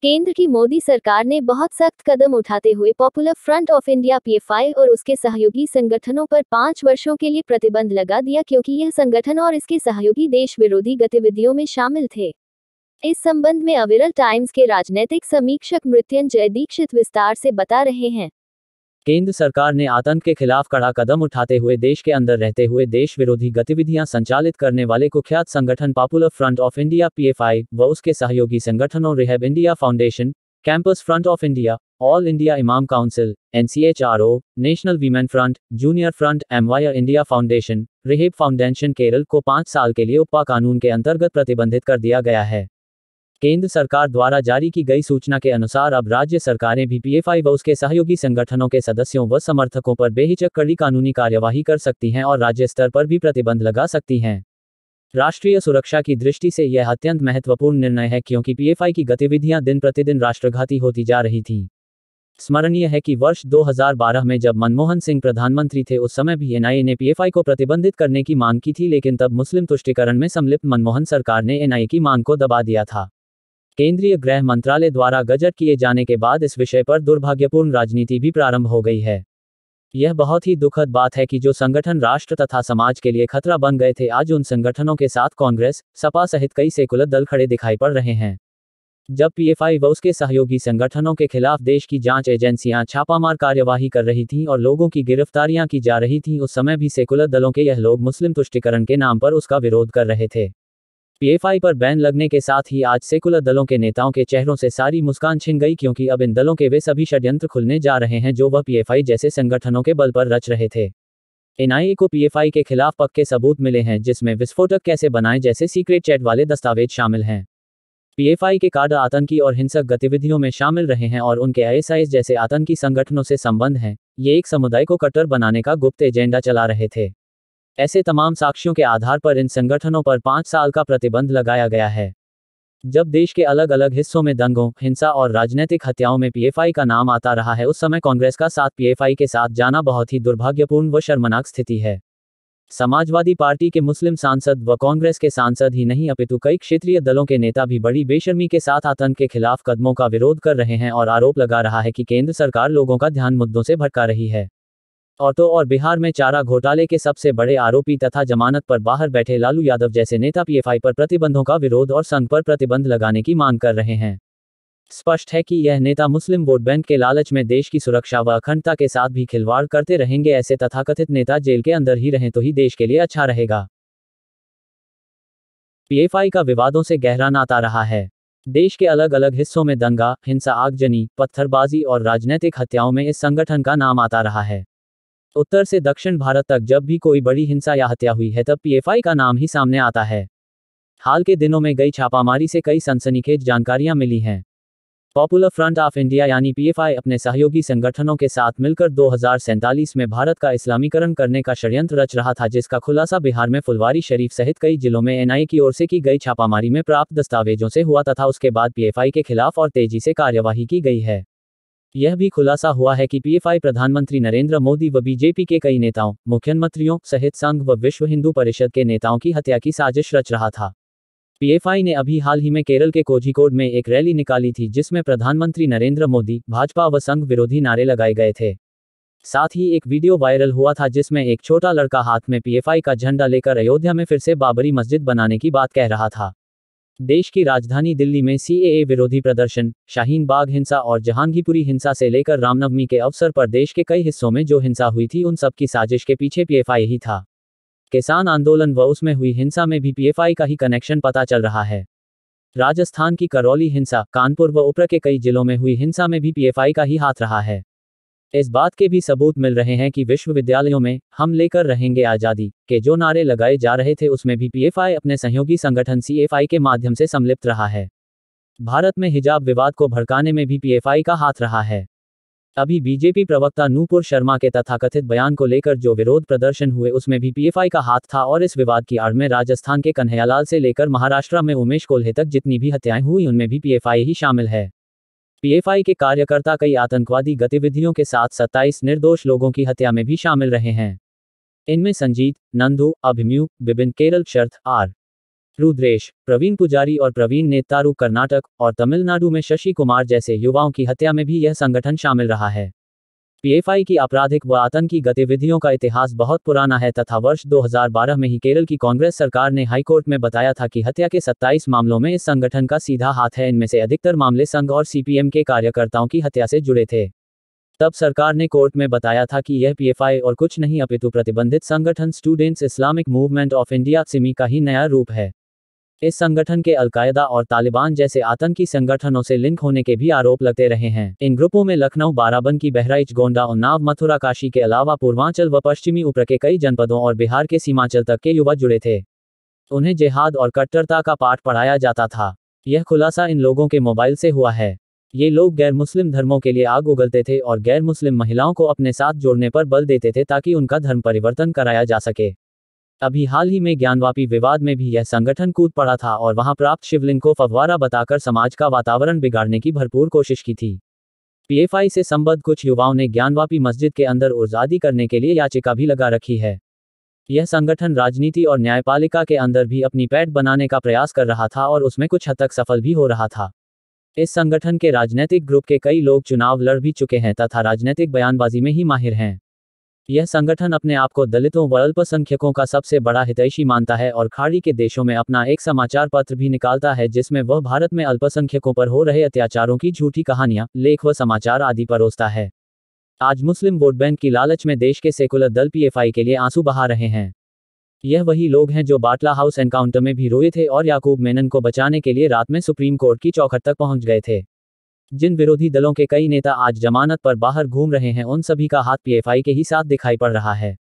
केंद्र की मोदी सरकार ने बहुत सख्त कदम उठाते हुए popular Front of India PFI और उसके सहयोगी संगठनों पर 5 वर्षों के लिए प्रतिबंध लगा दिया क्योंकि यह संगठन और इसके सहयोगी देश विरोधी गतिविधियों में शामिल थे। इस संबंध में अविरल टाइम्स के राजनैतिक समीक्षक मृत्युंजय दीक्षित विस्तार से बता रहे हैं। केंद्र सरकार ने आतंक के खिलाफ कड़ा कदम उठाते हुए देश के अंदर रहते हुए देश विरोधी गतिविधियां संचालित करने वाले कुख्यात संगठन Popular Front of India PFI व उसके सहयोगी संगठनों Rehab India Foundation, Campus Front of India, All India Imam Council, NCHRO, National Women Front, Junior Front, Empower India Foundation, Rehab Foundation Kerala को 5 साल के लिए उपा कानून के अंतर्गत प्रतिबंधित कर दिया गया है। केंद्र सरकार द्वारा जारी की गई सूचना के अनुसार अब राज्य सरकारें भी पीएफआई व उसके सहयोगी संगठनों के सदस्यों व समर्थकों पर बेहिचक कड़ी कानूनी कार्यवाही कर सकती हैं और राज्य स्तर पर भी प्रतिबंध लगा सकती हैं। राष्ट्रीय सुरक्षा की दृष्टि से यह अत्यंत महत्वपूर्ण निर्णय है क्योंकि पीएफआई की गतिविधियां दिन प्रतिदिन राष्ट्रघाती होती जा रही थीं। स्मरणीय है कि वर्ष 2012 में जब मनमोहन सिंह प्रधानमंत्री थे उस समय भी एनआईए ने पीएफआई को प्रतिबंधित करने की मांग की थी, लेकिन तब मुस्लिम तुष्टीकरण में संलिप्त मनमोहन सरकार ने एनआईए की मांग को दबा दिया था। केंद्रीय गृह मंत्रालय द्वारा गजट किए जाने के बाद इस विषय पर दुर्भाग्यपूर्ण राजनीति भी प्रारंभ हो गई है। यह बहुत ही दुखद बात है कि जो संगठन राष्ट्र तथा समाज के लिए खतरा बन गए थे, आज उन संगठनों के साथ कांग्रेस, सपा सहित कई सेकुलर दल खड़े दिखाई पड़ रहे हैं। जब पीएफआई व उसके सहयोगी संगठनों के खिलाफ देश की जांच एजेंसियां छापामार कार्यवाही कर रही थीं और लोगों की गिरफ्तारियां की जा रही थीं, उस समय भी सेकुलर दलों के यह लोग मुस्लिम तुष्टीकरण के नाम पर उसका विरोध कर रहे थे। पीएफआई पर बैन लगने के साथ ही आज सेकुलर दलों के नेताओं के चेहरों से सारी मुस्कान छिन गई क्योंकि अब इन दलों के वे सभी षड्यंत्र खुलने जा रहे हैं जो वह पीएफआई जैसे संगठनों के बल पर रच रहे थे। एनआईए को पीएफआई के खिलाफ पक्के सबूत मिले हैं जिसमें विस्फोटक कैसे बनाएं जैसे सीक्रेट चैट वाले दस्तावेज शामिल हैं। पीएफआई के काडर आतंकी और हिंसक गतिविधियों में शामिल रहे हैं और उनके आईएसआईएस जैसे आतंकी संगठनों से संबंध हैं। ये एक समुदाय को कट्टर बनाने का गुप्त एजेंडा चला रहे थे। ऐसे तमाम साक्ष्यों के आधार पर इन संगठनों पर 5 साल का प्रतिबंध लगाया गया है। जब देश के अलग अलग हिस्सों में दंगों, हिंसा और राजनीतिक हत्याओं में पीएफआई का नाम आता रहा है, उस समय कांग्रेस का साथ पीएफआई के साथ जाना बहुत ही दुर्भाग्यपूर्ण व शर्मनाक स्थिति है। समाजवादी पार्टी के मुस्लिम सांसद व कांग्रेस के सांसद ही नहीं अपितु कई क्षेत्रीय दलों के नेता भी बड़ी बेशर्मी के साथ आतंक के खिलाफ कदमों का विरोध कर रहे हैं और आरोप लगा रहा है कि केंद्र सरकार लोगों का ध्यान मुद्दों से भटका रही है। और बिहार में चारा घोटाले के सबसे बड़े आरोपी तथा जमानत पर बाहर बैठे लालू यादव जैसे नेता पीएफआई पर प्रतिबंधों का विरोध और संघ पर प्रतिबंध लगाने की मांग कर रहे हैं। स्पष्ट है कि यह नेता मुस्लिम वोट बैंक के लालच में देश की सुरक्षा व अखंडता के साथ भी खिलवाड़ करते रहेंगे। ऐसे तथाकथित नेता जेल के अंदर ही रहें तो ही देश के लिए अच्छा रहेगा। पीएफआई का विवादों से गहरा नाता रहा है। देश के अलग अलग हिस्सों में दंगा, हिंसा, आगजनी, पत्थरबाजी और राजनीतिक हत्याओं में इस संगठन का नाम आता रहा है। उत्तर से दक्षिण भारत तक जब भी कोई बड़ी हिंसा या हत्या हुई है तब पीएफआई का नाम ही सामने आता है। हाल के दिनों में गई छापामारी से कई सनसनीखेज जानकारियां मिली हैं। पॉपुलर फ्रंट ऑफ इंडिया यानी पीएफआई अपने सहयोगी संगठनों के साथ मिलकर 2047 में भारत का इस्लामीकरण करने का षड्यंत्र रच रहा था, जिसका खुलासा बिहार में फुलवारी शरीफ सहित कई जिलों में एनआईए की ओर से की गई छापामारी में प्राप्त दस्तावेजों से हुआ तथा उसके बाद पीएफआई के खिलाफ और तेजी से कार्यवाही की गई है। यह भी खुलासा हुआ है कि पीएफआई प्रधानमंत्री नरेंद्र मोदी व बीजेपी के कई नेताओं, मुख्यमंत्रियों सहित संघ व विश्व हिंदू परिषद के नेताओं की हत्या की साजिश रच रहा था। पीएफआई ने अभी हाल ही में केरल के कोझिकोड में एक रैली निकाली थी जिसमें प्रधानमंत्री नरेंद्र मोदी, भाजपा व संघ विरोधी नारे लगाए गए थे। साथ ही एक वीडियो वायरल हुआ था जिसमें एक छोटा लड़का हाथ में पीएफआई का झंडा लेकर अयोध्या में फिर से बाबरी मस्जिद बनाने की बात कह रहा था। देश की राजधानी दिल्ली में सीएए विरोधी प्रदर्शन, शाहीन बाग हिंसा और जहांगीरपुरी हिंसा से लेकर रामनवमी के अवसर पर देश के कई हिस्सों में जो हिंसा हुई थी उन सब की साजिश के पीछे पीएफआई ही था। किसान आंदोलन व उसमें हुई हिंसा में भी पीएफआई का ही कनेक्शन पता चल रहा है। राजस्थान की करौली हिंसा, कानपुर व उप्र के कई जिलों में हुई हिंसा में भी पीएफआई का ही हाथ रहा है। इस बात के भी सबूत मिल रहे हैं कि विश्वविद्यालयों में हम लेकर रहेंगे आज़ादी के जो नारे लगाए जा रहे थे उसमें भी पीएफआई अपने सहयोगी संगठन सीएफआई के माध्यम से सम्मिलित रहा है। भारत में हिजाब विवाद को भड़काने में भी पीएफआई का हाथ रहा है। अभी बीजेपी प्रवक्ता नूपुर शर्मा के तथाकथित बयान को लेकर जो विरोध प्रदर्शन हुए उसमें भी पीएफआई का हाथ था और इस विवाद की आड़ में राजस्थान के कन्हैयालाल से लेकर महाराष्ट्र में उमेश कोल्हे तक जितनी भी हत्याएं हुई उनमें भी पीएफआई ही शामिल है। पीएफआई के कार्यकर्ता कई आतंकवादी गतिविधियों के साथ 27 निर्दोष लोगों की हत्या में भी शामिल रहे हैं। इनमें संजीत, नंदू, अभिमन्यु, बिपिन, केरल, शरथ, आर रुद्रेश, प्रवीण पुजारी और प्रवीण नेतारू कर्नाटक और तमिलनाडु में शशि कुमार जैसे युवाओं की हत्या में भी यह संगठन शामिल रहा है। पीएफआई की आपराधिक व आतंकी गतिविधियों का इतिहास बहुत पुराना है तथा वर्ष 2012 में ही केरल की कांग्रेस सरकार ने हाईकोर्ट में बताया था कि हत्या के 27 मामलों में इस संगठन का सीधा हाथ है। इनमें से अधिकतर मामले संघ और सीपीएम के कार्यकर्ताओं की हत्या से जुड़े थे। तब सरकार ने कोर्ट में बताया था कि यह पीएफआई और कुछ नहीं अपितु प्रतिबंधित संगठन students Islamic movement of India Simi का ही नया रूप है। इस संगठन के अलकायदा और तालिबान जैसे आतंकी संगठनों से लिंक होने के भी आरोप लगते रहे हैं। इन ग्रुपों में लखनऊ, बाराबंकी, बहराइच, गोंडा, उन्नाव, मथुरा, काशी के अलावा पूर्वांचल व पश्चिमी ऊपर के कई जनपदों और बिहार के सीमांचल तक के युवा जुड़े थे। उन्हें जिहाद और कट्टरता का पाठ पढ़ाया जाता था। यह खुलासा इन लोगों के मोबाइल से हुआ है। ये लोग गैर मुस्लिम धर्मों के लिए आग उगलते थे और गैर मुस्लिम महिलाओं को अपने साथ जोड़ने पर बल देते थे ताकि उनका धर्म परिवर्तन कराया जा सके। अभी हाल ही में ज्ञानवापी विवाद में भी यह संगठन कूद पड़ा था और वहां प्राप्त शिवलिंग को फव्वारा बताकर समाज का वातावरण बिगाड़ने की भरपूर कोशिश की थी। पीएफआई से संबद्ध कुछ युवाओं ने ज्ञानवापी मस्जिद के अंदर आज़ादी करने के लिए याचिका भी लगा रखी है। यह संगठन राजनीति और न्यायपालिका के अंदर भी अपनी पैठ बनाने का प्रयास कर रहा था और उसमें कुछ हद तक सफल भी हो रहा था। इस संगठन के राजनीतिक ग्रुप के कई लोग चुनाव लड़ भी चुके हैं तथा राजनीतिक बयानबाजी में ही माहिर हैं। यह संगठन अपने आप को दलितों व अल्पसंख्यकों का सबसे बड़ा हितैषी मानता है और खाड़ी के देशों में अपना एक समाचार पत्र भी निकालता है जिसमें वह भारत में अल्पसंख्यकों पर हो रहे अत्याचारों की झूठी कहानियां, लेख व समाचार आदि परोसता है। आज मुस्लिम वोट बैंक की लालच में देश के सेकुलर दल पीएफआई के लिए आंसू बहा रहे हैं। यह वही लोग हैं जो बाटला हाउस एनकाउंटर में भी रोए थे और याकूब मेनन को बचाने के लिए रात में सुप्रीम कोर्ट की चौखट तक पहुंच गए थे। जिन विरोधी दलों के कई नेता आज जमानत पर बाहर घूम रहे हैं उन सभी का हाथ पीएफआई के ही साथ दिखाई पड़ रहा है।